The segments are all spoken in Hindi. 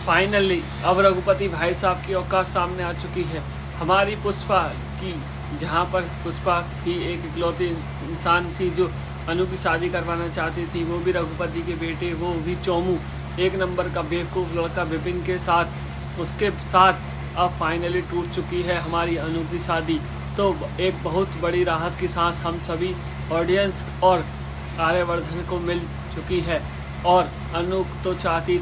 फाइनली अब रघुपति भाई साहब की औकात सामने आ चुकी है। हमारी पुष्पा की, जहां पर पुष्पा ही एक इकलौती इंसान थी जो अनु की शादी करवाना चाहती थी, वो भी रघुपति के बेटे, वो भी चोमू एक नंबर का बेवकूफ़ लड़का विपिन के साथ। उसके साथ अब फाइनली टूट चुकी है हमारी अनु की शादी। तो एक बहुत बड़ी राहत की सांस हम सभी ऑडियंस और आर्यवर्धन को मिल चुकी है। और अनु तो चाहती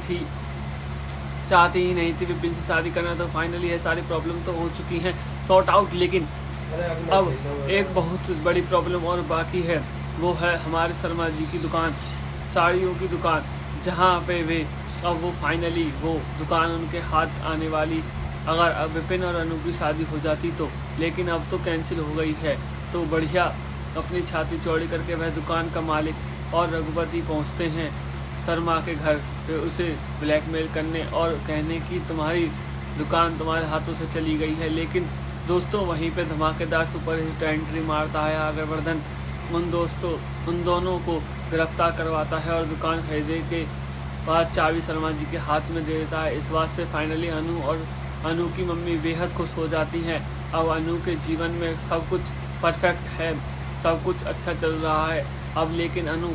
ही नहीं थी विपिन से शादी करना, तो फाइनली ये सारी प्रॉब्लम तो हो चुकी हैं सॉर्ट आउट। लेकिन अब एक बहुत बड़ी प्रॉब्लम और बाकी है, वो है हमारे शर्मा जी की दुकान, साड़ियों की दुकान, जहाँ पे अब वो फाइनली वो दुकान उनके हाथ आने वाली। अगर अब विपिन और अनु की शादी हो जाती तो, लेकिन अब तो कैंसिल हो गई है। तो बढ़िया अपनी छाती चौड़ी करके वह दुकान का मालिक और रघुपति पहुँचते हैं शर्मा के घर पे उसे ब्लैकमेल करने और कहने की तुम्हारी दुकान तुम्हारे हाथों से चली गई है। लेकिन दोस्तों वहीं पे धमाकेदार सुपर हिट एंट्री मारता है आर्यवर्धन, उन दोनों को गिरफ्तार करवाता है और दुकान खरीदने के बाद चाबी शर्मा जी के हाथ में दे देता है। इस बात से फाइनली अनु और अनु की मम्मी बेहद खुश हो जाती हैं। अब अनु के जीवन में सब कुछ परफेक्ट है, सब कुछ अच्छा चल रहा है। अब लेकिन अनु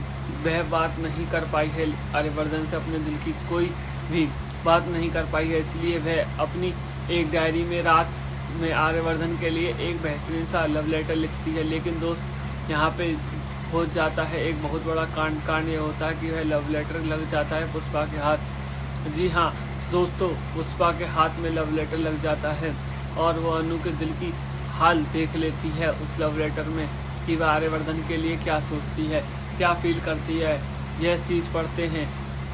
वह बात नहीं कर पाई है आर्यवर्धन से, अपने दिल की कोई भी बात नहीं कर पाई है, इसलिए वह अपनी एक डायरी में रात में आर्यवर्धन के लिए एक बेहतरीन सा लव लेटर लिखती है। लेकिन दोस्त यहाँ पे हो जाता है एक बहुत बड़ा कांड ये होता है कि वह लव लेटर लग जाता है पुष्पा के हाथ। जी हाँ दोस्तों, पुष्पा के हाथ में लव लेटर लग जाता है और वो अनु के दिल की हाल देख लेती है उस लव लेटर में कि वह आर्यवर्धन के लिए क्या सोचती है, क्या फील करती है। यह चीज़ पढ़ते हैं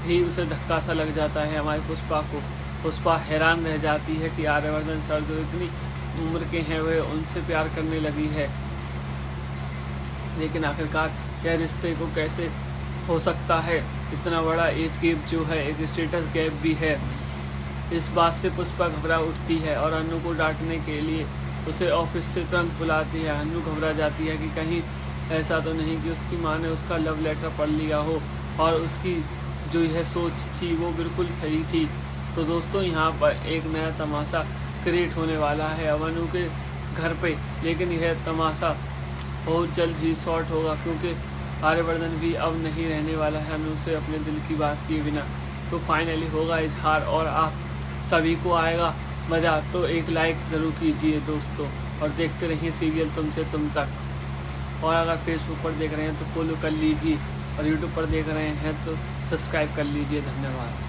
ही उसे धक्का सा लग जाता है हमारी पुष्पा को। पुष्पा हैरान रह जाती है कि आर्यवर्धन सर जो इतनी उम्र के हैं वह उनसे प्यार करने लगी है। लेकिन आखिरकार यह रिश्ते को कैसे हो सकता है, इतना बड़ा एज गैप जो है, एक स्टेटस गैप भी है। इस बात से पुष्पा घबरा उठती है और अनु को डांटने के लिए उसे ऑफिस से तुरंत बुलाती है। अनु घबरा जाती है कि कहीं ऐसा तो नहीं कि उसकी माँ ने उसका लव लेटर पढ़ लिया हो और उसकी जो यह सोच थी वो बिल्कुल सही थी। तो दोस्तों यहाँ पर एक नया तमाशा क्रिएट होने वाला है अब अनु के घर पे, लेकिन यह तमाशा बहुत जल्द ही शॉर्ट होगा क्योंकि आर्यवर्धन भी अब नहीं रहने वाला है अनु से अपने दिल की बात किए बिना। तो फाइनली होगा इजहार और आप सभी को आएगा मज़ा। तो एक लाइक ज़रूर कीजिए दोस्तों और देखते रहिए सीरियल तुमसे तुम तक। और अगर फेसबुक पर देख रहे हैं तो फॉलो कर लीजिए और यूट्यूब पर देख रहे हैं तो सब्सक्राइब कर लीजिए। धन्यवाद।